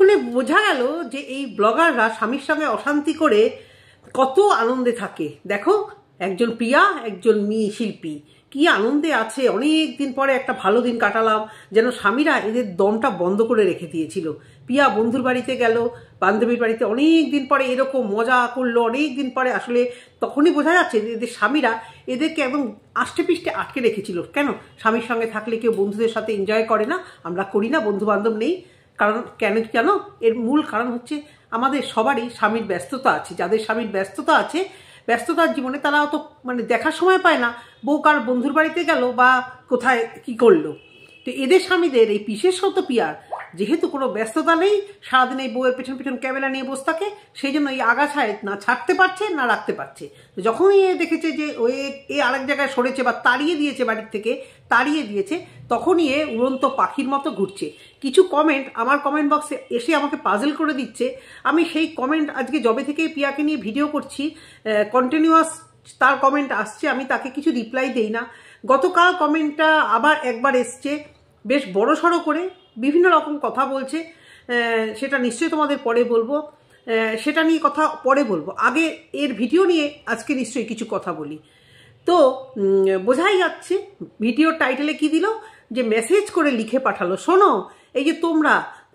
এতক্ষণে বোঝা গেল যে এই ব্লগাররা স্বামীর সঙ্গে অশান্তি করে কত আনন্দে থাকে। দেখো, একজন প্রিয়া, একজন মেয়ে শিল্পী কি আনন্দে আছে। অনেক দিন পরে একটা ভালো দিন কাটালাম, যেন স্বামীরা এদের দমটা বন্ধ করে রেখে দিয়েছিল। প্রিয়া বন্ধুর বাড়িতে গেল, বান্ধবীর বাড়িতে অনেক দিন পরে এরকম মজা করলো। অনেক দিন পরে আসলে তখনই বোঝা যাচ্ছে যে এদের স্বামীরা এদেরকে একদম আষ্টে পিষ্টে আটকে রেখেছিল। কেন? স্বামীর সঙ্গে থাকলে কেউ বন্ধুদের সাথে এনজয় করে না? আমরা করি না, বন্ধু বান্ধব নেই। কারণ কেন জানো? এর মূল কারণ হচ্ছে আমাদের সবারই স্বামীর ব্যস্ততা আছে। যাদের স্বামীর ব্যস্ততা আছে, ব্যস্ততার জীবনে তারা অত দেখার সময় পায় না বউ কার বন্ধুর বাড়িতে গেল বা কোথায় কি করলো। তো এদের স্বামীদের এই বিশেষত পিয়ার যেহেতু কোনো ব্যস্ততা নেই, সারাদিন এই বউয়ের পেছন পেছন ক্যামেরা নিয়ে বসে থাকে, সেই জন্য এই আগাছায় না ছাড়তে পারছে না রাখতে পারছে। তো যখনই এ দেখেছে যে এ আরেক জায়গায় সরেছে বা তাড়িয়ে দিয়েছে, বাড়ির থেকে তাড়িয়ে দিয়েছে, তখনই এ উড়ন্ত পাখির মতো ঘুরছে। কিছু কমেন্ট আমার কমেন্ট বক্সে এসে আমাকে পাজল করে দিচ্ছে। আমি সেই কমেন্ট আজকে যবে থেকে পিয়াকে নিয়ে ভিডিও করছি, কন্টিনিউয়াস তার কমেন্ট আসছে, আমি তাকে কিছু রিপ্লাই দেই না। গতকাল কমেন্টটা আবার একবার এসছে, বেশ বড় সড়ো করে বিভিন্ন রকম কথা বলছে। সেটা নিশ্চয়ই তোমাদের পরে বলবো, সেটা নিয়ে কথা পরে বলবো। আগে এর ভিডিও নিয়ে আজকে নিশ্চয়ই কিছু কথা বলি। তো বোঝাই যাচ্ছে ভিডিওর টাইটেলে কি দিল, যে মেসেজ করে লিখে পাঠালো, শোনো এই যে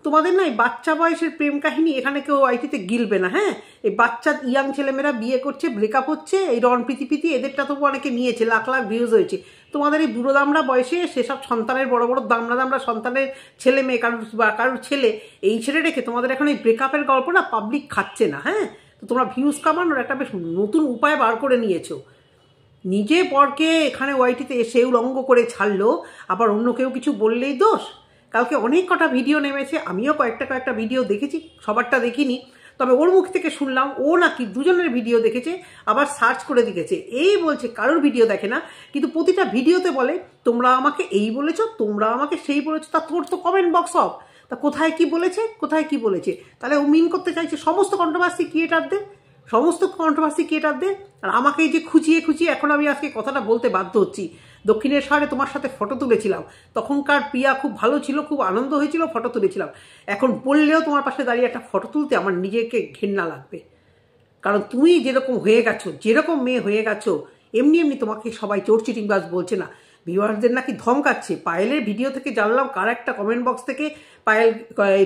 তোমাদের না এই বাচ্চা বয়সের প্রেম কাহিনী এখানে কেউ আইটিতে গিলবে না। হ্যাঁ, এই বাচ্চা ইয়াং ছেলেমেয়েরা বিয়ে করছে, ব্রেকআপ হচ্ছে, এই রন প্রীতি এদেরটা তবু অনেকে নিয়েছে, লাখ লাখ ভিউজ হয়েছে। তোমাদের এই বুড়ো দামড়া বয়সে সেসব সন্তানের বড় বড় দামড়া সন্তানের ছেলে মেয়ে কারোর ছেলে এই ছেলে রেখে তোমাদের এখন এই ব্রেকআপের গল্প না পাবলিক খাচ্ছে না। হ্যাঁ, তো তোমরা ভিউজ কামানোর একটা বেশ নতুন উপায় বার করে নিয়েছো। নিজে পরকে এখানে ওয়াইটিতে এসে উলঙ্গ করে ছাড়লো, আবার অন্য কেউ কিছু বললেই দোষ। কালকে অনেক কটা ভিডিও নেমেছে, আমিও কয়েকটা ভিডিও দেখেছি, সবারটা দেখিনি, তবে ওর মুখ থেকে শুনলাম ও নাকি দুজনের ভিডিও দেখেছে, আবার সার্চ করে দেখেছে। এই বলছে কারোর ভিডিও দেখে না, কিন্তু প্রতিটা ভিডিওতে বলে তোমরা আমাকে এই বলেছো, তোমরা আমাকে সেই বলেছো। তা তোর তো কমেন্ট বক্স অফ, তা কোথায় কি বলেছে, কোথায় কি বলেছে? তাহলে ও মিন করতে চাইছে সমস্ত কন্ট্রোভার্সি ক্রিয়েটারদের। আর আমাকে এই যে খুঁচিয়ে এখন আমি আজকে কথাটা বলতে বাধ্য হচ্ছি। দক্ষিণের শহরে তোমার সাথে ফটো তুলেছিলাম, তখনকার প্রিয়া খুব ভালো ছিল, খুব আনন্দ হয়েছিল, ফটো তুলেছিলাম। এখন বললেও তোমার পাশে দাঁড়িয়ে একটা ফটো তুলতে আমার নিজেকে ঘেন্না লাগবে। কারণ তুমি যেরকম হয়ে গেছো, যেরকম মেয়ে হয়ে গেছো, এমনি তোমাকে সবাই চোর চিটিংবাজ বলছে না, ভিউয়ারদের নাকি ধমকাচ্ছে। পায়েলের ভিডিও থেকে জানলাম কার একটা কমেন্ট বক্স থেকে পায়েল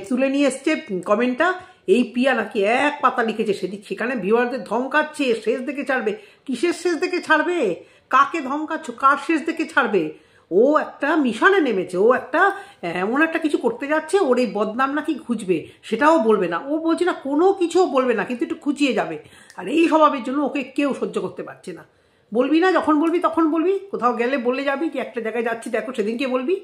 তুলে নিয়ে এসছে কমেন্টটা, এই প্রিয়া নাকি এক পাতা লিখেছে সেখানে ভিউয়ারদের ধমকাচ্ছে, শেষ দেখে ছাড়বে। কিসের শেষ দেখে ছাড়বে? কাকে ধমকাচ্ছ? কার শেষ দেখে ছাড়বে? ও একটা মিশনে নেমেছে, ও একটা এমন একটা কিছু করতে যাচ্ছে, ওর এই বদনাম নাকি খুঁজবে, সেটাও বলবে না। ও বলছে না কোনো কিছুও বলবে না, কিন্তু একটু খুঁচিয়ে যাবে। আর এই স্বভাবের জন্য ওকে কেউ সহ্য করতে পারছে না। বলবি না, যখন বলবি তখন বলবি, কোথাও গেলে বলে যাবি যে একটা জায়গায় যাচ্ছি দেখো, সেদিনকে বলবি।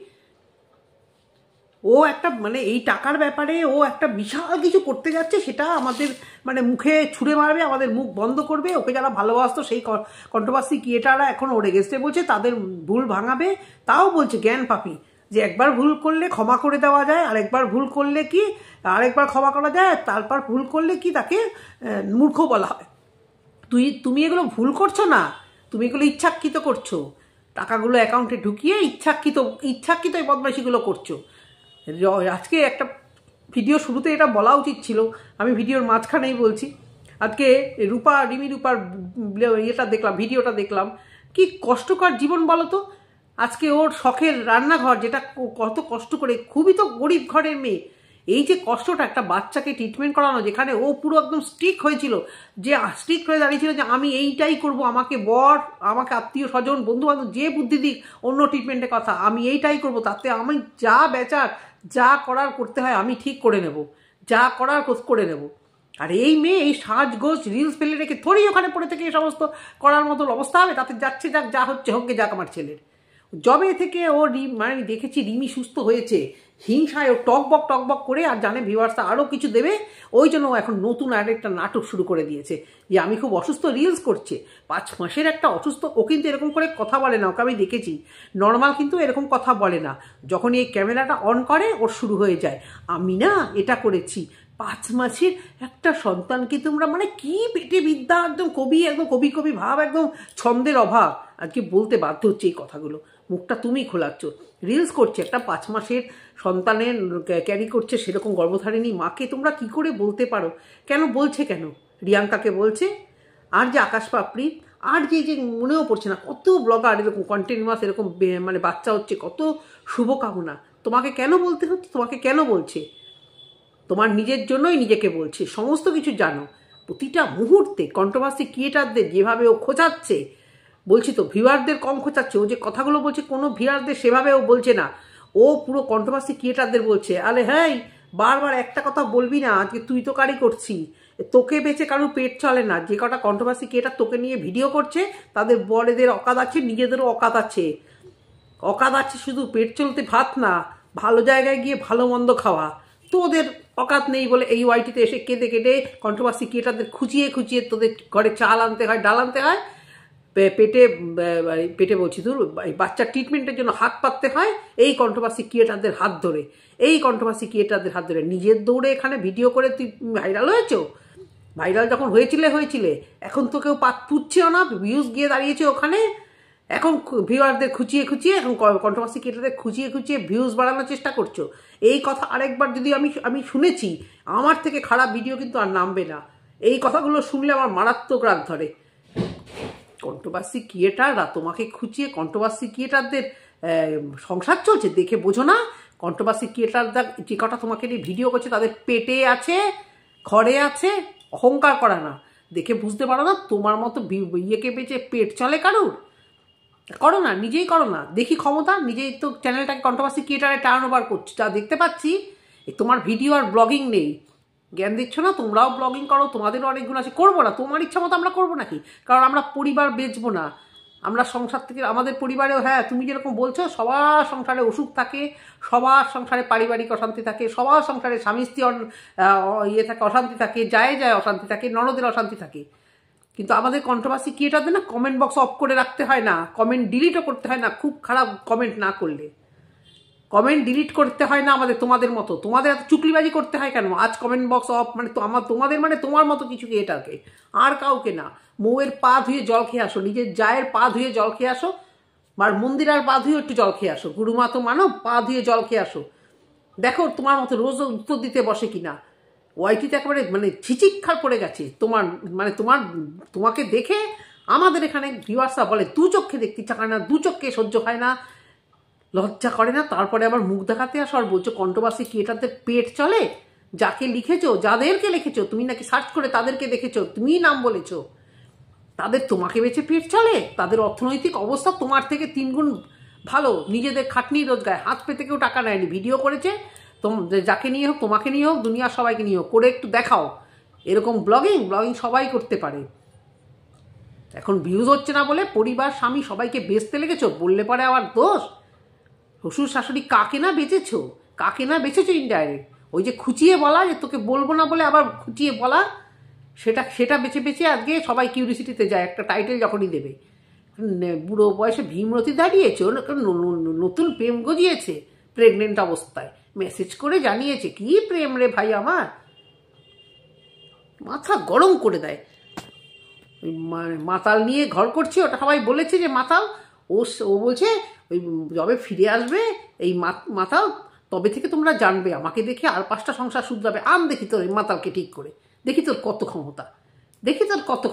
ও একটা এই টাকার ব্যাপারে ও একটা বিশাল কিছু করতে যাচ্ছে, সেটা আমাদের মুখে ছুঁড়ে মারবে, আমাদের মুখ বন্ধ করবে। ওকে যারা ভালোবাসতো সেই কন্ট্রোভার্সি ক্রিয়েটাররা এখন ওর এগেস্টে বলছে তাদের ভুল ভাঙাবে। তাও বলছে জ্ঞান পাপি, যে একবার ভুল করলে ক্ষমা করে দেওয়া যায়, আরেকবার ভুল করলে কি আরেকবার ক্ষমা করা যায়, তারপর ভুল করলে কি তাকে মূর্খ বলা হয়। তুমি এগুলো ভুল করছো না, তুমি এগুলো ইচ্ছাকৃত করছো। টাকাগুলো অ্যাকাউন্টে ঢুকিয়ে ইচ্ছাকৃত এই বদমাইশিগুলো করছো। আজকে একটা ভিডিও শুরুতে এটা বলা উচিত ছিল, আমি ভিডিওর মাঝখানেই বলছি। আজকে রিমি রূপার ভিডিওটা দেখলাম, কি কষ্টকর জীবন বলো তো। আজকে ওর শখের রান্নাঘর, যেটা কত কষ্ট করে, খুবই তো গরিব ঘরের মেয়ে, এই যে কষ্টটা একটা বাচ্চাকে ট্রিটমেন্ট করানো, যেখানে ও পুরো একদম স্ট্রিক্ট হয়েছিল, যে স্ট্রিক্ট হয়ে দাঁড়িয়েছিল যে আমি এইটাই করব, আমাকে আমাকে আত্মীয় স্বজন বন্ধু বান্ধব যে বুদ্ধি দিক অন্য ট্রিটমেন্টের কথা, আমি এইটাই করব, তাতে আমি যা বেচার যা করার করতে হয় আমি ঠিক করে নেব, যা করার করে নেব। আর এই মেয়ে এই সাজগোজ রিলস ফেলে রেখে থরি ওখানে পড়ে থেকে এই সমস্ত করার মতো অবস্থা হবে। তাতে যাচ্ছে যা হচ্ছে হোক, যাক আমার ছেলের। যবে থেকে ও দেখেছি রিমি সুস্থ হয়েছে, হিংসায় ও টকবক করে, আর জানে ভিউয়ার্সটা আরও কিছু দেবে, ওই জন্য এখন নতুন আরেকটা নাটক শুরু করে দিয়েছে, যে আমি খুব অসুস্থ, রিলস করছে। 5 মাসের একটা অসুস্থ, ও কিন্তু এরকম করে কথা বলে না, ওকে আমি দেখেছি নর্মাল কিন্তু এরকম কথা বলে না। যখন এই ক্যামেরাটা অন করে ওর শুরু হয়ে যায়, আমি না এটা করেছি। 5 মাসের একটা সন্তানকে তোমরা কি পেটে বিদ্যা, একদম কবি ভাব, একদম ছন্দের অভাব। আজকে বলতে বাধ্য হচ্ছে এই কথাগুলো। মুখটা তুমি খোলাচ্ছ। রিলস করছে, একটা 5 মাসের সন্তানের ক্যারি করছে, সেরকম গর্ভধারিণী মাকে তোমরা কি করে বলতে পারো? কেন বলছে? কেন রিয়াঙ্কাকে বলছে? আর যে আকাশ পাপড়ি, আর যে যে মনেও পড়ছে না কত ব্লগার এরকম কন্টিনিউয়াস এরকম মানে বাচ্চা হচ্ছে, কত শুভকামনা, তোমাকে কেন বলতে হচ্ছে? তোমাকে কেন বলছে? তোমার নিজের জন্যই নিজেকে বলছে, সমস্ত কিছু জানো। প্রতিটা মুহূর্তে কন্ট্রোভার্সি ক্রিয়েটারদের যেভাবে ও খোঁচাচ্ছে, বলছি তো ভিউয়ারদের কম খোঁচাচ্ছে, ও যে কথাগুলো বলছে কোনো ভিউয়ারদের সেভাবে ও বলছে না, ও পুরো কন্ট্রোভার্সি ক্রিয়েটারদের বলছে, আরে হ্যাঁ বারবার একটা কথা বলবি না, আজকে তুই তো কারি করছি, তোকে বেঁচে কারোর পেট চলে না। যে কটা কন্ট্রোভার্সি ক্রিয়েটার তোকে নিয়ে ভিডিও করছে তাদের বড়দের অকাত আছে, নিজেদেরও অকাত আছে। অকাত আছে শুধু পেট চলতে ভাত না, ভালো জায়গায় গিয়ে ভালো মন্দ খাওয়া। তো ওদের অকাত নেই বলে এই ওয়াইটিতে এসে কেঁদে কেটে কন্ট্রোভার্সি ক্রিয়েটারদের খুঁচিয়ে খুঁচিয়ে তোদের ঘরে চাল আনতে হয়, ডাল আনতে হয়, পেটে পেটে বলছি দূর বাচ্চার ট্রিটমেন্টের জন্য হাত পাততে হয় এই কন্ট্রোভার্সি ক্রিয়েটারদের হাত ধরে। এই কন্ট্রোভার্সি ক্রিয়েটারদের হাত ধরে নিজের দৌড়ে এখানে ভিডিও করে তুই ভাইরাল হয়েছো। ভাইরাল যখন হয়েছিলে, এখন তো কেউ পাত পুচ্ছেও না, ভিউজ গিয়ে দাঁড়িয়েছে ওখানে। এখন ভিউয়ারদের খুঁচিয়ে খুঁচিয়ে, এখন কন্ট্রোভার্সি ক্রিয়েটারদের খুঁচিয়ে খুঁচিয়ে ভিউজ বাড়ানোর চেষ্টা করছো। এই কথা আরেকবার যদি আমি শুনেছি, আমার থেকে খারাপ ভিডিও কিন্তু আর নামবে না। এই কথাগুলো শুনলে আমার মারাত্মক রাগ ধরে। কন্ট্রোভার্সি ক্রিয়েটাররা তোমাকে খুঁচিয়ে, কন্ট্রোভার্সি ক্রিয়েটারদের সংসার চলছে দেখে বোঝো না? কন্ট্রোভার্সি ক্রিয়েটাররা যে কটা তোমাকে নিয়ে ভিডিও করছে তাদের পেটে আছে, ঘরে আছে, অহংকার করা না, দেখে বুঝতে পারো না? তোমার মতো ইয়েকে বেঁচে পেট চলে কারুর? করো না, নিজেই করো না, দেখি ক্ষমতা। নিজেই তো চ্যানেলটাকে কন্ট্রোভার্সি ক্রিয়েটারে টার্ন ওভার করছো, যা দেখতে পাচ্ছি। তোমার ভিডিও আর ব্লগিং নেই, জ্ঞান দিচ্ছ না। তোমরাও ব্লগিং করো, তোমাদেরও অনেক গুণ আছে, করবো না তোমার ইচ্ছা মতো আমরা করবো নাকি? কারণ আমরা পরিবার বেচবো না, আমরা সংসার থেকে আমাদের পরিবারেও, হ্যাঁ তুমি যেরকম বলছো সবার সংসারে অসুখ থাকে, সবার সংসারে পারিবারিক অশান্তি থাকে, সবার সংসারে স্বামী স্ত্রী ইয়ে থাকে, অশান্তি থাকে, যায় অশান্তি থাকে, ননদের অশান্তি থাকে। কিন্তু আমাদের কন্ট্রোভার্সি ক্রিয়েটারদের না কমেন্ট বক্স অফ করে রাখতে হয় না, কমেন্ট ডিলিটও করতে হয় না, খুব খারাপ কমেন্ট না করলে কমেন্ট ডিলিট করতে হয় না আমাদের। তোমাদের মতো তোমাদের এত চুকলিবাজি করতে হয় কেন? আজ কমেন্ট বক্স অফ মানে তো তোমাদের মানে তোমার মতো কিছু ক্রিয়েটারকে, আর কাউকে না। মৌয়ের পা ধুয়ে জল খেয়ে আসো, নিজের জায়ের পা ধুয়ে জল খেয়ে আসো, আর মন্দিরার পা ধুয়ে একটু জল খেয়ে আসো, গুরুমা তো মানো, পা ধুয়ে জল খেয়ে আসো। দেখো তোমার মতো রোজ উত্তর দিতে বসে কিনা। ওয়াইটিতে একেবারে মানে ছিচিক্ষার পড়ে গেছে তোমার, মানে তোমাকে দেখে আমাদের এখানে ভিউয়ার্সরা বলে দু চোখে দেখতে ইচ্ছা করে না, দু চোখে সহ্য হয় না, লজ্জা করে না। তারপরে আবার মুখ দেখাতে আসো আর বলছো কন্ট্রোভার্সি ক্রিয়েটারদের পেট চলে। যাকে লিখেছো, যাদেরকে লিখেছো, তুমি নাকি সার্চ করে তাদেরকে দেখেছো, তুমি নাম বলেছো, তাদের তোমাকে বেঁচে পেট চলে। তাদের অর্থনৈতিক অবস্থা তোমার থেকে 3 গুণ ভালো, নিজেদের খাটনি রোজগার, হাত পেতে কেউ টাকা নেয়নি, ভিডিও করেছে। যাকে নিয়ে হোক, তোমাকে নিয়ে হোক, দুনিয়ার সবাইকে নিয়ে হোক, করে একটু দেখাও। এরকম ব্লগিং সবাই করতে পারে। এখন ভিউজ হচ্ছে না বলে পরিবার, স্বামী সবাইকে বেচতে লেগেছো, বললে পরে আবার দোষ। শ্বশুর শাশুড়ি কাকে না বেঁচেছো, কাকে না বেঁচেছো ইনডাইরেক্ট। ওই যে খুঁচিয়ে বলা, যে তোকে বলবো না বলে আবার খুঁচিয়ে বলা, সেটা বেছে বেছে আজকে সবাই কিউরিসিটিতে যায় একটা টাইটেল যখনই দেবে। বুড়ো বয়সে ভীমরতি দাঁড়িয়েছে, নতুন প্রেম গজিয়েছে প্রেগনেন্ট অবস্থায়, মেসেজ করে জানিয়েছে। কি প্রেম রে ভাই, আমার মাথা গরম করে দেয়। মাতাল নিয়ে ঘর করছে, ওটা সবাই বলেছে যে মাতাল। ও বলছে ওই যবে ফিরে আসবে এই মাতাল, তবে থেকে তোমরা জানবে আমাকে দেখে আর 5টা সংসার শুধরাবে। দেখি তোর এই মাতালকে ঠিক করে, দেখি তোর কত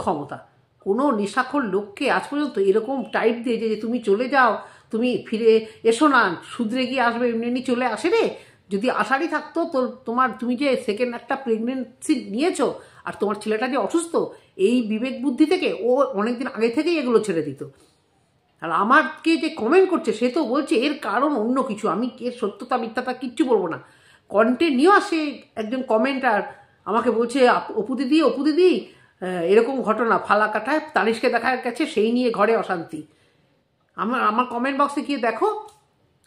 ক্ষমতা। কোনো নেশাখোর লোককে আজ পর্যন্ত এরকম টাইপ দিয়ে যে তুমি চলে যাও, তুমি ফিরে এসো না, শুধরে গিয়ে আসবে, এমনি চলে আসে রে। যদি আশারই থাকতো তুমি যে সেকেন্ড একটা প্রেগনেন্সি নিয়েছো আর তোমার ছেলেটা যে অসুস্থ, এই বিবেক বুদ্ধি থেকে ও অনেকদিন আগে থেকেই এগুলো ছেড়ে দিত। আর আমাকে যে কমেন্ট করছে সে তো বলছে এর কারণ অন্য কিছু। আমি এর সত্যতা মিথ্যাটা কিচ্ছু বলবো না। কন্টিনিউয়াসে একজন কমেন্টার আমাকে বলছে অপু দিদি এরকম ঘটনা ফালাকাটায় তানিশকে দেখা গেছে, সেই নিয়ে ঘরে অশান্তি। আমার কমেন্ট বক্সে গিয়ে দেখো,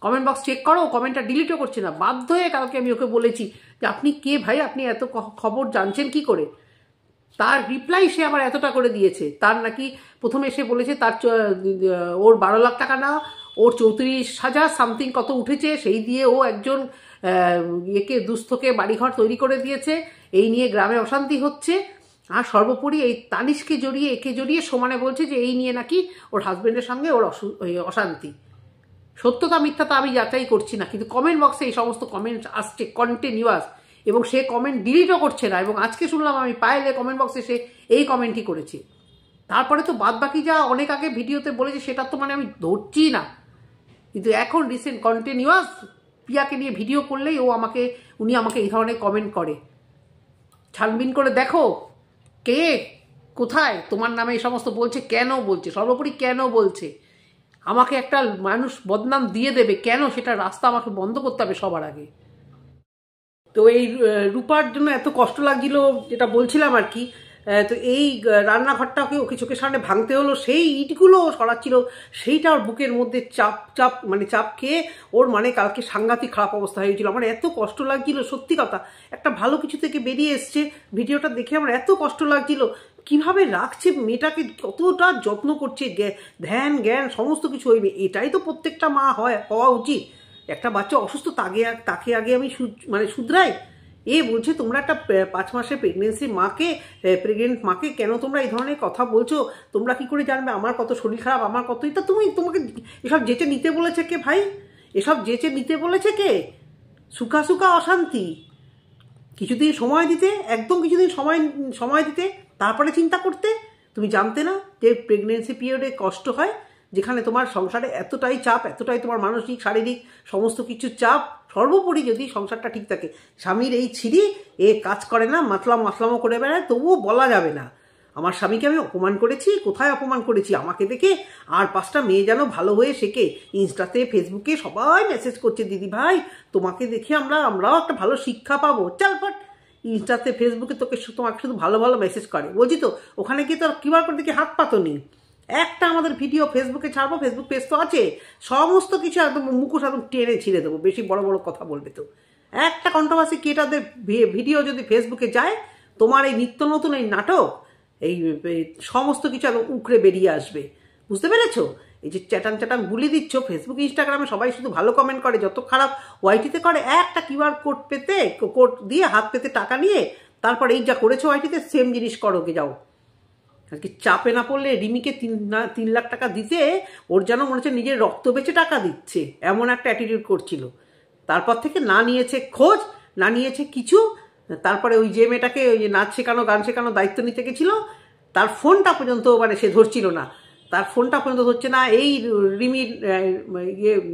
কমেন্ট বক্স চেক করো, কমেন্টটা ডিলিটও করছে না। বাধ্য হয়ে কালকে আমি ওকে বলেছি যে আপনি কে ভাই, আপনি এত খবর জানছেন কি করে? তার রিপ্লাই সে আবার এতটা করে দিয়েছে। তার নাকি প্রথমে এসে বলেছে তার ওর 12 লাখ টাকা না, ওর 34,000 সামথিং কত উঠেছে, সেই দিয়ে ও একজন দুস্থকে বাড়িঘর তৈরি করে দিয়েছে, এই নিয়ে গ্রামে অশান্তি হচ্ছে। আর সর্বোপরি এই তানিশকে জড়িয়ে একে জড়িয়ে সমানে বলছে যে এই নিয়ে নাকি ওর হাজবেন্ডের সঙ্গে ওর অশান্তি। সত্যতা মিথ্যাটা আমি যাচাই করছি না, কিন্তু কমেন্ট বক্সে এই সমস্ত কমেন্ট আসছে কন্টিনিউয়াস, এবং সে কমেন্ট ডিলিটও করছে না। এবং আজকে শুনলাম আমি পায়েলে কমেন্ট বক্সে সে এই কমেন্টই করেছে। তারপরে তো বাদ বাকি যা অনেক আগে ভিডিওতে বলেছে সেটা তো মানে আমি ধরছি না, কিন্তু এখন রিসেন্ট কন্টিনিউয়াস পিয়াকে নিয়ে ভিডিও করলেই উনি আমাকে এই ধরনের কমেন্ট করে। ছানবিন করে দেখো কে কোথায় তোমার নামে এই সমস্ত বলছে, কেন বলছে, সর্বোপরি কেন বলছে, আমাকে একটা মানুষ বদনাম দিয়ে দেবে কেন, সেটা রাস্তা আমাকে বন্ধ করতে হবে সবার আগে। তো এই রূপার জন্য এত কষ্ট লাগছিল যেটা বলছিলাম আর কি। তো এই রান্নাঘরটাকে ওকে চোখের সামনে ভাঙতে হলো, সেই ইটগুলো সরাচ্ছিল, সেইটা ওর বুকের মধ্যে চাপ খেয়ে ওর মানে কালকে সাংঘাতিক খারাপ অবস্থা হয়েছিল। আমার এত কষ্ট লাগছিল, সত্যি কথা, একটা ভালো কিছু থেকে বেরিয়ে এসছে, ভিডিওটা দেখে আমার এত কষ্ট লাগছিল। কিভাবে রাখছে মেয়েটাকে, কতটা যত্ন করছে, ধ্যান জ্ঞান সমস্ত কিছু হইবে, এটাই তো প্রত্যেকটা মা হওয়া উচিত। একটা বাচ্চা অসুস্থ তাকে আগে আমি শুধরাই। বলছে তোমরা একটা 5 মাসের প্রেগনেন্ট মাকে কেন তোমরা এই ধরনের কথা বলছো? তোমরা কি করে জানবে আমার কত শরীর খারাপ, আমার কত এটা? তোমাকে এসব যেচে নিতে বলেছে কে ভাই? এসব যেচে নিতে বলেছে কে? সুখা অশান্তি। কিছুদিন সময় দিতে, একদম কিছুদিন সময় দিতে, তারপরে চিন্তা করতে। তুমি জানতে না যে প্রেগনেন্সি পিরিয়ডে কষ্ট হয়, যেখানে তোমার সংসারে এতটাই চাপ, এতটাই তোমার মানসিক শারীরিক সমস্ত কিছু চাপ, সর্বোপরি যদি সংসারটা ঠিক থাকে। স্বামীর এই ছিঁড়ি কাজ করে না, মাতলামো করে বেড়ায়, তবুও বলা যাবে না আমার স্বামীকে আমি অপমান করেছি। কোথায় অপমান করেছি? আমাকে দেখে আর 5টা মেয়ে যেন ভালো হয়ে শেখে। ইনস্টাতে ফেসবুকে সবাই মেসেজ করছে, দিদি ভাই তোমাকে দেখে আমরাও একটা ভালো শিক্ষা পাবো। চালপাট, ইনস্টাতে ফেসবুকে তোমাকে শুধু ভালো ভালো মেসেজ করে, বলছি তো ওখানে গিয়ে তো কিউআর কোড দেখে হাত পাতো নি। একটা আমাদের ভিডিও ফেসবুকে ছাড়বো, ফেসবুক পেজ তো আছে, সমস্ত কিছু একদম মুখোশ একদম টেনে ছিঁড়ে দেবো, বেশি বড় বড় কথা বলবে তো। একটা কন্ট্রোভার্সি ক্রিয়েটারদের ভিডিও যদি ফেসবুকে যায়, তোমার এই নিত্য নতুন এই নাটক, এই সমস্ত কিছু একদম উকড়ে বেরিয়ে আসবে। বুঝতে পেরেছো? এই যে চ্যাটাং বুলি দিচ্ছ ফেসবুক ইনস্টাগ্রামে, সবাই শুধু ভালো কমেন্ট করে, যত খারাপ ওয়াইটিতে করে। একটা কিউআর কোড দিয়ে হাত পেতে টাকা নিয়ে তারপর এই যা করেছো ওয়াইটিতে, সেম জিনিস করো, গে যাও। আজকে চাপে না পড়লে রিমিকে 3 লাখ টাকা দিতে ওর যেন মনে হচ্ছে নিজের রক্ত বেচে টাকা দিচ্ছে, এমন একটা অ্যাটিটিউড করছিল। তারপর থেকে না নিয়েছে খোঁজ, না নিয়েছে কিছু। তারপরে ওই যে মেয়েটাকে ওই যে নাচ শেখানো গান শেখানো দায়িত্ব নিতে গেছিল, তার ফোনটা পর্যন্ত মানে সে ধরছিল না, তার ফোনটা পর্যন্ত ধরছে না। এই রিমির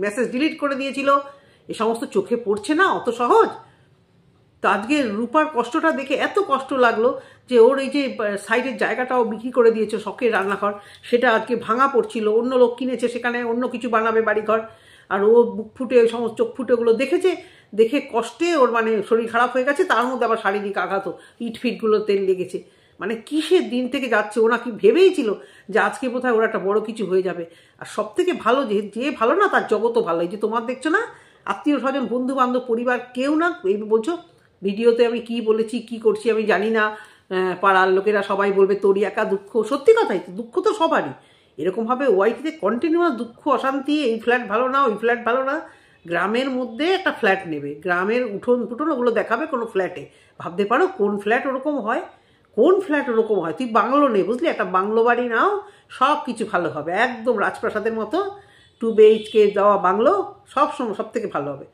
মেসেজ ডিলিট করে দিয়েছিল। এ সমস্ত চোখে পড়ছে না অত সহজ। তো আজকে রূপার কষ্টটা দেখে এত কষ্ট লাগলো যে ওর এই যে সাইডের জায়গাটাও বিক্রি করে দিয়েছে, শখের রান্নাঘর, সেটা আজকে ভাঙা পড়ছিল, অন্য লোক কিনেছে, সেখানে অন্য কিছু বানাবে বাড়িঘর। আর ও বুক ফুটে ওই সমস্ত চোখ ফুটে ওগুলো দেখেছে, দেখে কষ্টে ওর মানে শরীর খারাপ হয়ে গেছে, তার মধ্যে আবার শারীরিক আঘাতও, ইটফিটগুলো তেল লেগেছে। মানে কিসের দিন থেকে যাচ্ছে, ও নাকি ভেবেই ছিল যে আজকে বোধহয় ওর একটা বড় কিছু হয়ে যাবে। আর সব থেকে ভালো যে ভালো না তার জগতও ভালো। এই যে তোমার দেখছো না, আত্মীয় স্বজন বন্ধু বান্ধব পরিবার কেউ না, এই বলছো ভিডিওতে আমি কি বলেছি কি করছি আমি জানি না, পাড়ার লোকেরা সবাই বলবে তোরই একা দুঃখ। সত্যি কথাই তো, দুঃখ তো সবারই। এরকমভাবে ওয়াইটিতে কন্টিনিউয়াস দুঃখ অশান্তি, এই ফ্ল্যাট ভালো না, ওই ফ্ল্যাট ভালো না। গ্রামের মধ্যে একটা ফ্ল্যাট নেবে, গ্রামের উঠোন ওগুলো দেখাবে কোনো ফ্ল্যাটে। ভাবতে পারো কোন ফ্ল্যাট ওরকম হয়, কোন ফ্ল্যাট ওরকম হয়। তুই বাংলো নে, বুঝলি, একটা বাংলো বাড়ি নাও, সব কিছু ভালো হবে, একদম রাজপ্রাসাদের মতো 2 BHK দেওয়া বাংলো, সব থেকে ভালো হবে।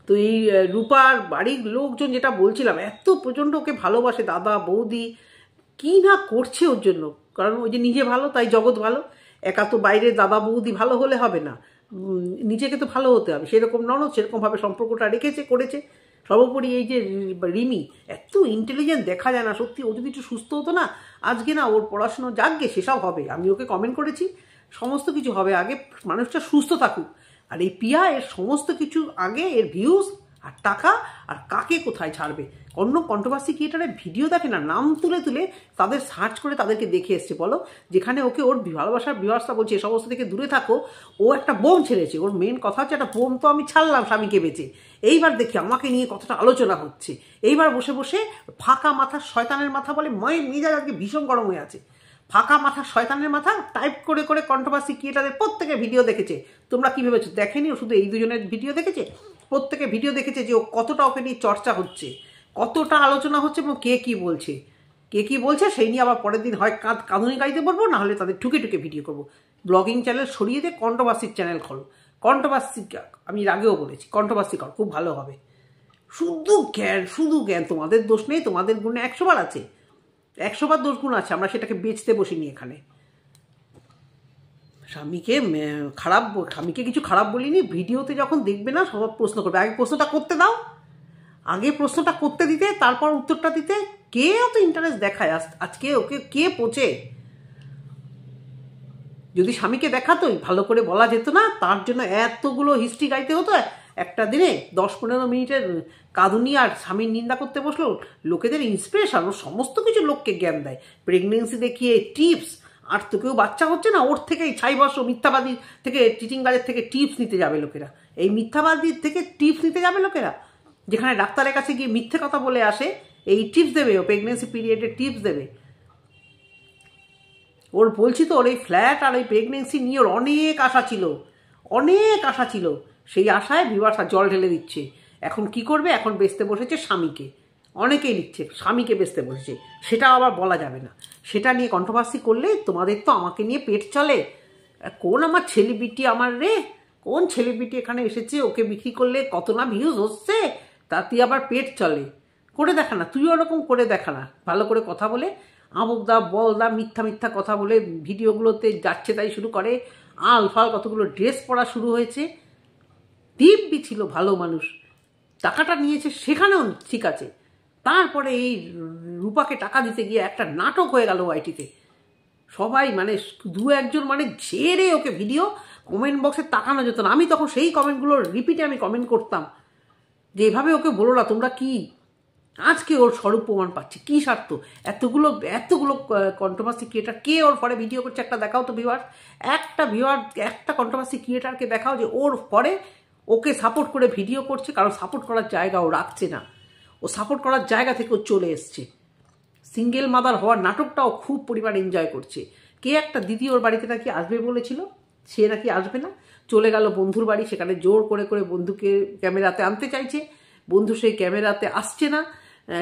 তো এই রূপার বাড়ির লোকজন যেটা বলছিলাম, এত প্রচণ্ড ওকে ভালোবাসে, দাদা বৌদি কি না করছে ওর জন্য। কারণ ওই যে নিজে ভালো তাই জগৎ ভালো। একা তো বাইরে দাদা বৌদি ভালো হলে হবে না, নিজেকে তো ভালো হতে হবে। সেরকম ননদ সেরকমভাবে সম্পর্কটা করেছে। সর্বোপরি এই যে রিমি এত ইন্টেলিজেন্ট দেখা যায় না সত্যি। ও যদি একটু সুস্থ হতো না, আজকে না ওর পড়াশুনো যাকগে সেসব হবে। আমি ওকে কমেন্ট করেছি, সমস্ত কিছু হবে, আগে মানুষটা সুস্থ থাকুক। আর এই পিয়া এর সমস্ত কিছু আগে এর ভিউজ আর টাকা আর কাকে কোথায় ছাড়বে। অন্য কন্ট্রোভার্সি ক্রিয়েটারের ভিডিও দেখে না, নাম তুলে তাদের সার্চ করে তাদেরকে দেখে এসছে। বলো, যেখানে ওকে ওর ভালোবাসার ভিউয়ার্সরা বলছে এ সমস্ত থেকে দূরে থাকো, ও একটা বোম ছেড়েছে। ওর মেন কথা হচ্ছে একটা বোম তো আমি ছাড়লাম স্বামীকে বেঁচে। এইবার দেখি আমাকে নিয়ে কতটা আলোচনা হচ্ছে। এইবার বসে বসে ফাঁকা মাথার শয়তানের মাথা বলে, মেজাজ আজকে ভীষণ গরম হয়ে আছে। ফাঁকা মাথা শয়তানের মাথা টাইপ করে কন্ট্রোভার্সি ক্রিয়েটারের প্রত্যেকে ভিডিও দেখেছে। তোমরা কি ভেবেছো দেখেনি? ও শুধু এই দুজনের ভিডিও দেখেছে? প্রত্যেকে ভিডিও দেখেছে যে ও কতটা ওকে নিয়ে চর্চা হচ্ছে, কতটা আলোচনা হচ্ছে, এবং কে কি বলছে সেই নিয়ে আবার পরের দিন হয় কাঁধুনি গাইতে পারবো, না হলে তাদের ঠুকে ভিডিও করবো। ব্লগিং চ্যানেল সরিয়ে দিয়ে কন্ট্রোভার্সির চ্যানেল খোলো। কন্ট্রোভার্সি আমি আগেও বলেছি, কন্ট্রোভার্সি কর, খুব ভালো হবে। শুধু জ্ঞান, শুধু জ্ঞান। তোমাদের দোষ নেই, তোমাদের গুণে 100 বার আছে, 100 বার দোষ গুণ আছে। আমরা সেটাকে বেচতে বসিনি এখানে। স্বামীকে কিছু খারাপ বলিনি। ভিডিওতে যখন দেখবে না সব প্রশ্ন করবে, আগে প্রশ্নটা করতে দাও, আগে প্রশ্নটা করতে দিতে, তারপর উত্তরটা দিতে। কে অত ইন্টারেস্ট দেখায় আজকে? ওকে কে পোচে? যদি স্বামীকে দেখাতোই ভালো করে বলা যেত না, তার জন্য এতগুলো হিস্ট্রি গাইতে হতো একটা দিনে। 10-15 মিনিটের কাঁদুনি আর স্বামীর নিন্দা করতে বসলো। লোকেদের ইন্সপিরেশন, ও সমস্ত কিছু লোককে জ্ঞান দেয়, প্রেগনেন্সি দেখিয়ে টিপস। আর তোকেও বাচ্চা হচ্ছে না, ওর থেকেই ছাইবস মিথ্যাবাদী থেকে, চিটিংবাজের থেকে টিপস নিতে যাবে লোকেরা। এই মিথ্যাবাদীর থেকে টিপস নিতে যাবে লোকেরা, যেখানে ডাক্তারের কাছে গিয়ে মিথ্যে কথা বলে আসে, এই টিপস দেবে, ও প্রেগনেন্সি পিরিয়ডে টিপস দেবে। ওর বলছি তো, ওর এই ফ্ল্যাট আর এই প্রেগনেন্সি নিয়ে ওর অনেক আশা ছিল, অনেক আশা ছিল। সেই আশায় ভিউয়ার্স জল ঢেলে দিচ্ছে। এখন কি করবে? এখন বেচতে বসেছে স্বামীকে। অনেকেই লিখছে স্বামীকে বেচতে বসেছে, সেটা আবার বলা যাবে না। সেটা নিয়ে কন্ট্রোভার্সি করলে তোমাদের তো আমাকে নিয়ে পেট চলে। কোন আমার সেলিব্রিটি আমার রে, কোন সেলিব্রিটি এখানে এসেছে, ওকে বিক্রি করলে কত না ভিউজ হচ্ছে, তাতে আবার পেট চলে। করে দেখা না, তুইও ওরকম করে দেখা না, ভালো করে কথা বলে আমুকদা বলদা মিথ্যা মিথ্যা কথা বলে ভিডিওগুলোতে যাচ্ছে তাই শুরু করে। আলফাল কতগুলো ড্রেস পরা শুরু হয়েছে। দিব্যি ছিল ভালো মানুষ, টাকাটা নিয়েছে সেখানেও ঠিক আছে। তারপরে এই রূপাকে টাকা দিতে গিয়ে একটা নাটক হয়ে গেল ওয়াইটিতে। সবাই মানে 2-1 মানে ঝেড়ে ওকে ভিডিও, কমেন্ট বক্সে তাকানো যেত না। আমি তখন সেই কমেন্টগুলোর রিপিটে আমি কমেন্ট করতাম যে এভাবে ওকে বলো না তোমরা। কি আজকে ওর স্বরূপ প্রমাণ পাচ্ছে, কি স্বার্থ? এতগুলো কন্ট্রোভার্সি ক্রিয়েটার কে ওর পরে ভিডিও করছে? একটা দেখাও তো ভিউয়ার, একটা কন্ট্রোভার্সি ক্রিয়েটারকে দেখাও যে ওর পরে ওকে সাপোর্ট করে ভিডিও করছে। কারণ সাপোর্ট করার জায়গা ও রাখছে না, ও সাপোর্ট করার জায়গা থেকে ও চলে এসছে। সিঙ্গেল মাদার হওয়ার নাটকটাও খুব পরিমাণ এনজয় করছে। কে একটা দিদি ওর বাড়িতে নাকি আসবে বলেছিল, সে নাকি আসবে না, চলে গেল বন্ধুর বাড়ি। সেখানে জোর করে করে বন্ধুকে ক্যামেরাতে আনতে চাইছে, বন্ধু সেই ক্যামেরাতে আসছে না,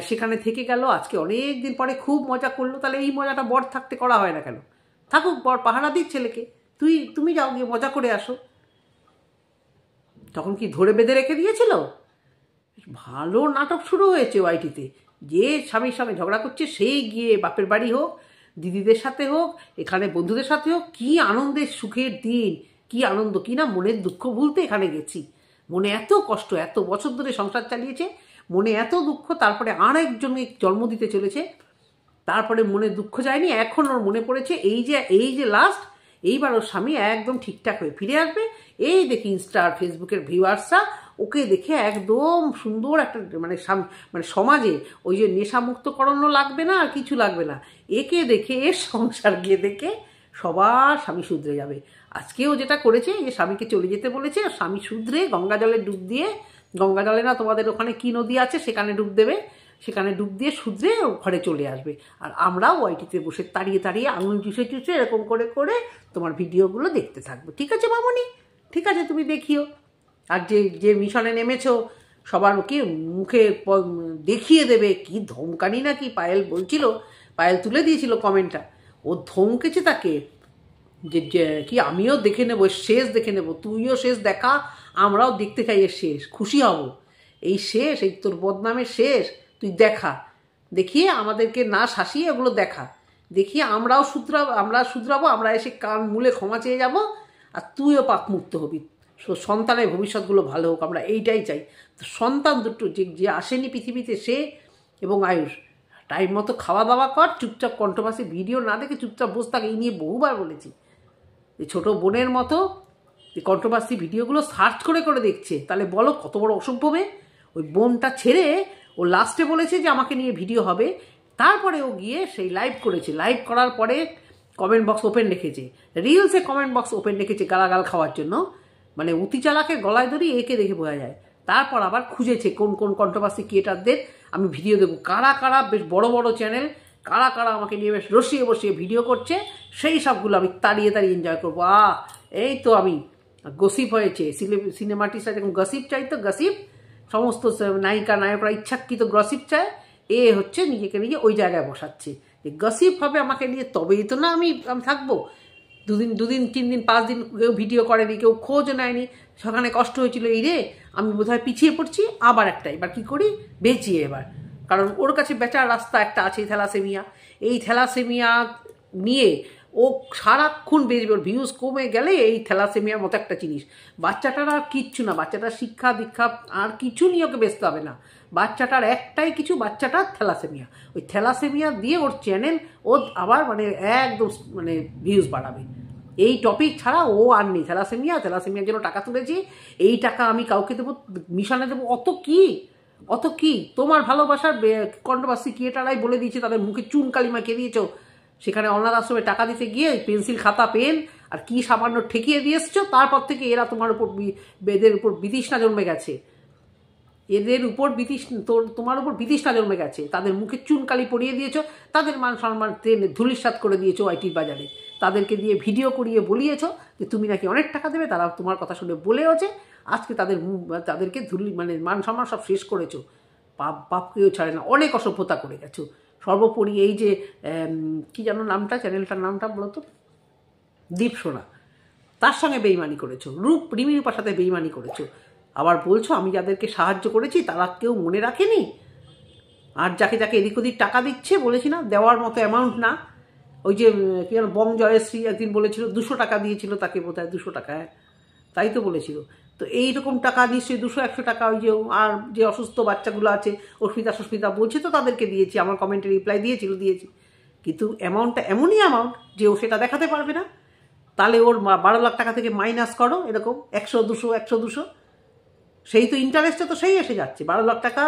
সেখানে থেকে গেল। আজকে অনেক দিন পরে খুব মজা করলো। তাহলে এই মজাটা বর থাকতে করা হয় না কেন? থাকুক, বর পাহারা দিক ছেলেকে, তুমি যাও গিয়ে মজা করে আসো। তখন কি ধরে বেঁধে রেখে দিয়েছিল? ভালো নাটক শুরু হয়েছে ওয়াইটিতে। যে স্বামীর সামনে ঝগড়া করছে সেই গিয়ে বাপের বাড়ি হোক, দিদিদের সাথে হোক, এখানে বন্ধুদের সাথে হোক, কি আনন্দের সুখের দিন, কি আনন্দ, কি না মনের দুঃখ ভুলতে এখানে গেছি। মনে এত কষ্ট, এত বছর ধরে সংসার চালিয়েছে, মনে এত দুঃখ, তারপরে আর একজনকে জন্ম দিতে চলেছে, তারপরে মনে দুঃখ যায়নি। এখন ওর মনে পড়েছে এই যে লাস্ট, এইবার ওর স্বামী একদম ঠিকঠাক হয়ে ফিরে আসবে। এই দেখি ইনস্টা আর ফেসবুকের ভিউয়ার্সরা ওকে দেখে একদম সুন্দর একটা মানে সমাজে ওই যে নেশামুক্ত করানো লাগবে না, আর কিছু লাগবে না। একে দেখে, এর সংসার গিয়ে দেখে সবার স্বামী শুধরে যাবে। আজকেও যেটা করেছে, যে স্বামীকে চলে যেতে বলেছে, স্বামী শুধরে গঙ্গা জলে ডুব দিয়ে, গঙ্গা জলে না তোমাদের ওখানে কি নদী আছে সেখানে ডুব দেবে, সেখানে ডুব দিয়ে শুধরে ঘরে চলে আসবে। আর আমরাও ওয়াইটিতে বসে তাড়িয়ে তাড়িয়ে আঙুল চুষে এরকম করে করে তোমার ভিডিওগুলো দেখতে থাকবো। ঠিক আছে মামনি, ঠিক আছে, তুমি দেখিও। আর যে মিশনে নেমেছো সবার কি মুখে দেখিয়ে দেবে, কি ধমকানি না কি পায়েল বলছিল, পায়েল তুলে দিয়েছিল কমেন্টটা। ও ধমকেছে তাকে যে কি আমিও দেখে নেব, শেষ দেখে নেব, তুইও শেষ দেখা, আমরাও দেখতে চাই এর শেষ, খুশি হব। এই শেষ, এই তোর বদনামের শেষ তুই দেখা, দেখিয়ে আমাদেরকে না শাসিয়ে ওগুলো দেখা, দেখিয়ে আমরা শুধরাবো, আমরা এসে কান মূলে ক্ষমা চেয়ে যাব, আর তুইও পাপমুক্ত হবি। সন্তানের ভবিষ্যৎগুলো ভালো হোক, আমরা এইটাই চাই। তো সন্তান দুটো যে আসেনি পৃথিবীতে, সে এবং আয়ুষ টাইম মতো খাওয়া দাওয়া কর, চুপচাপ কন্ট্রোভার্সি ভিডিও না দেখে চুপচাপ বসে থাকে। এই নিয়ে বহুবার বলেছি, এই ছোটো বোনের মতো এই কন্ট্রোভার্সি ভিডিওগুলো সার্চ করে করে দেখছে। তাহলে বলো কত বড় অসভ্য মেয়ে। ওই বোনটা ছেড়ে ও লাস্টে বলেছে যে আমাকে নিয়ে ভিডিও হবে, তারপরে ও গিয়ে সেই লাইভ করেছে। লাইভ করার পরে কমেন্ট বক্স ওপেন রেখেছে, রিলসে কমেন্ট বক্স ওপেন রেখেছে গালাগাল খাওয়ার জন্য। মানে অতি চালাকে গলায় ধরি, একে দেখে বোঝা যায়। তারপর আবার খুঁজেছে কোন কোন কন্ট্রোভার্সি ক্রিয়েটারদের আমি ভিডিও দেবো, কারা কারা বেশ বড় বড় চ্যানেল, কারা কারা আমাকে নিয়ে বেশ রসিয়ে বসিয়ে ভিডিও করছে, সেই সবগুলো আমি তাড়িয়ে এনজয় করবো। এই তো আমি গসিপ হয়েছে, সিনেমাটিস্টরা যখন গসিপ চাই তো গসিপ, সমস্ত নায়িকা নায়করা ইচ্ছাকৃত গসিপ চায়, এ হচ্ছে নিজেকে নিজে ওই জায়গায় বসাচ্ছে যে গসিপ হবে আমাকে নিয়ে, তবেই তো না আমি থাকবো। দুদিন 3 দিন 5 দিন কেউ ভিডিও করেনি, কেউ খোঁজ নেয়নি, সেখানে কষ্ট হয়েছিল। এই রে আমি বোধহয় পিছিয়ে পড়ছি, আবার একটা এবার কী করি বেচি এবার, কারণ ওর কাছে বেচার রাস্তা একটা আছে থ্যালাসেমিয়া। এই থ্যালাসেমিয়া নিয়ে ও সারাক্ষণ বেচবে, ওর ভিউজ কমে গেলে এই থ্যালাসেমিয়ার মতো একটা জিনিস। বাচ্চাটার আর কিচ্ছু না, বাচ্চাটার শিক্ষা দীক্ষা আর কিছু নিয়ে ওকে বেচতে হবে না, বাচ্চাটার একটাই কিছু, বাচ্চাটার থ্যালাসেমিয়া। ওই থ্যালাসেমিয়া দিয়ে ওর চ্যানেল ও আবার মানে একদম মানে ভিউজ বাড়াবে। এই টপিক ছাড়া ও আর নেই। থ্যালাসেমিয়ার জন্য টাকা তুলেছি, এই টাকা আমি কাউকে দেবো, মিশনে দেবো, অত কি তোমার ভালোবাসার কন্ট্রোভার্সি ক্রিয়েটাররাই বলে দিয়েছে, তাদের মুখে চুন কালি মাখিয়ে দিয়েছ। সেখানে অনাথ আশ্রমে টাকা দিতে গিয়ে পেন্সিল খাতা পেন আর কি সামান্য ঠেকিয়ে দিয়ে এসছো, তারপর থেকে এরা তোমার উপর এদের উপর বিতৃষ্ণা জন্মে গেছে, তোমার উপর বিতৃষ্ণা জন্মে গেছে। তাদের মুখে চুনকালি পরিয়ে দিয়েছো, তাদের মান সম্মান ট্রেনে ধুলিস্বাৎ করে দিয়েছো আইটির বাজারে, তাদেরকে দিয়ে ভিডিও করিয়ে বলিয়েছো যে তুমি নাকি অনেক টাকা দেবে, তারা তোমার কথা শুনে বলেওছে। আজকে তাদেরকে মানে মান সম্মান সব শেষ করেছো, পাপ কেউ ছাড়ে না, অনেক অসভ্যতা করে গেছো। সর্বোপরি এই যে কি জানো নামটা, চ্যানেলটার নামটা বলো তো, দীপসোনা, তার সঙ্গে বেইমানি করেছো, রিমি রূপার সাথে বেইমানি করেছো। আবার বলছো আমি যাদেরকে সাহায্য করেছি তারা কেউ মনে রাখেনি, আর যাকে যাকে এদিক ওদিক টাকা দিচ্ছে বলেছি না, দেওয়ার মতো অ্যামাউন্ট না। ওই যে কি যেন বং জয়শ্রী একদিন বলেছিল 200 টাকা দিয়েছিল তাকে, বোধহয় 200 টাকা, তাই তো বলেছিল। তো এইরকম টাকা নিশ্চয়ই 200-100 টাকা ওই যে আর যে অসুস্থ বাচ্চাগুলো আছে অস্মিতা বলছে তো তাদেরকে দিয়েছি, আমার কমেন্টে রিপ্লাই দিয়েছি, কিন্তু অ্যামাউন্টটা এমনই অ্যামাউন্ট যে ও সেটা দেখাতে পারবে না। তাহলে ওর 12 লাখ টাকা থেকে মাইনাস করো এরকম 100-200 সেই তো ইন্টারেস্টে তো সেই এসে যাচ্ছে। 12 লাখ টাকা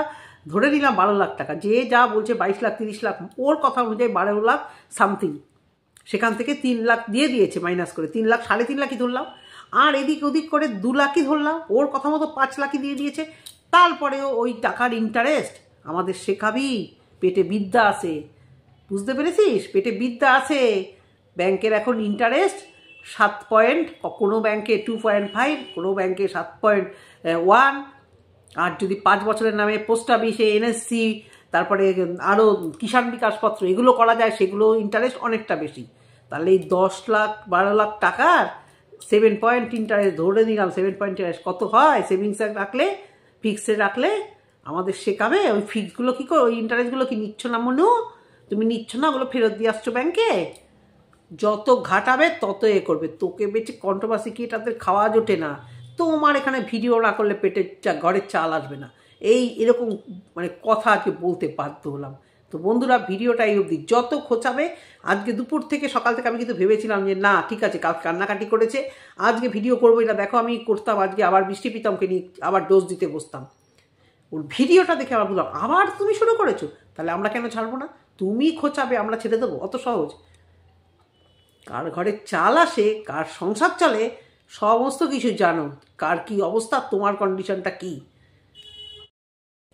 ধরে নিলাম, 12 লাখ টাকা, যে যা বলছে 22 লাখ 30 লাখ, ওর কথা অনুযায়ী 12 লাখ সামথিং, সেখান থেকে 3 লাখ দিয়ে দিয়েছে মাইনাস করে, 3 লাখ 3.5 লাখই ধরলাম, আর এদিক ওদিক করে 2 লাখই ধরলাম, ওর কথা মতো 5 লাখই দিয়ে দিয়েছে। তারপরেও ওই টাকার ইন্টারেস্ট আমাদের শেখাবি, পেটে বিদ্যা আছে, বুঝতে পেরেছিস, পেটে বিদ্যা আছে। ব্যাংকের এখন ইন্টারেস্ট 7 পয়েন্ট, কোনো ব্যাংকে 2.5, কোনো ব্যাংকে 7.1, আর যদি 5 বছরের নামে পোস্ট অফিসে এনএসসি, তারপরে আরও কিষাণ বিকাশপত্র এগুলো করা যায়, সেগুলো ইন্টারেস্ট অনেকটা বেশি। তাহলে এই 10 লাখ 12 লাখ টাকার 7 পয়েন্ট ইন্টারেস্ট ধরে নিলাম, 7 পয়েন্ট ইন্টারেস্ট কত হয় সেভিংসে রাখলে, ফিক্সে রাখলে, আমাদের শেখাবে। ওই ফিক্সগুলো কী করে, ওই ইন্টারেস্টগুলো কি নিচ্ছ না মনু, তুমি নিচ্ছ না, ওগুলো ফেরত দিয়ে আসছো ব্যাংকে। যত ঘাটাবে তত এ করবে, তোকে বেঁচে কন্ট্রোভার্সি কি তাদের খাওয়া জোটে না। তোমার এখানে ভিডিও না করলে ঘরের চাল আসবে না, এরকম মানে কথা আজকে বলতে বাধ্য হলাম। তো বন্ধুরা ভিডিওটা এই অবধি, যত খোঁচাবে। আজকে দুপুর থেকে সকাল থেকে আমি কিন্তু ভেবেছিলাম যে না ঠিক আছে, কাল কান্নাকাটি করেছে, আজকে ভিডিও করবো না, দেখো আমি করতাম আজকে আবার বৃষ্টি প্রীতমকে নিয়ে আবার ডোজ দিতে বসতাম। ওর ভিডিওটা দেখে আবার বললাম আবার তুমি শুরু করেছো, তাহলে আমরা কেন ছাড়বো না, তুমি খোঁচাবে আমরা ছেড়ে দেবো, অত সহজ? কার ঘরে চাল আসে, কার সংসার চলে, সমস্ত কিছু জানো, কার কি অবস্থা, তোমার কন্ডিশনটা কি।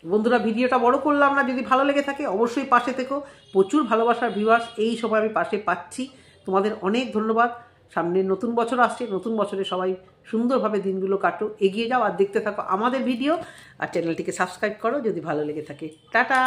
বন্ধুরা ভিডিওটা বড় করলাম না, যদি ভালো লেগে থাকে অবশ্যই পাশে থেকো, প্রচুর ভালোবাসার ভিউয়ার্স এই সময় আমি পাশে পাচ্ছি, তোমাদের অনেক ধন্যবাদ। সামনে নতুন বছর আসছে, নতুন বছরে সবাই সুন্দরভাবে দিনগুলো কাটো, এগিয়ে যাও, আর দেখতে থাকো আমাদের ভিডিও, আর চ্যানেলটিকে সাবস্ক্রাইব করো যদি ভালো লেগে থাকে। টাটা।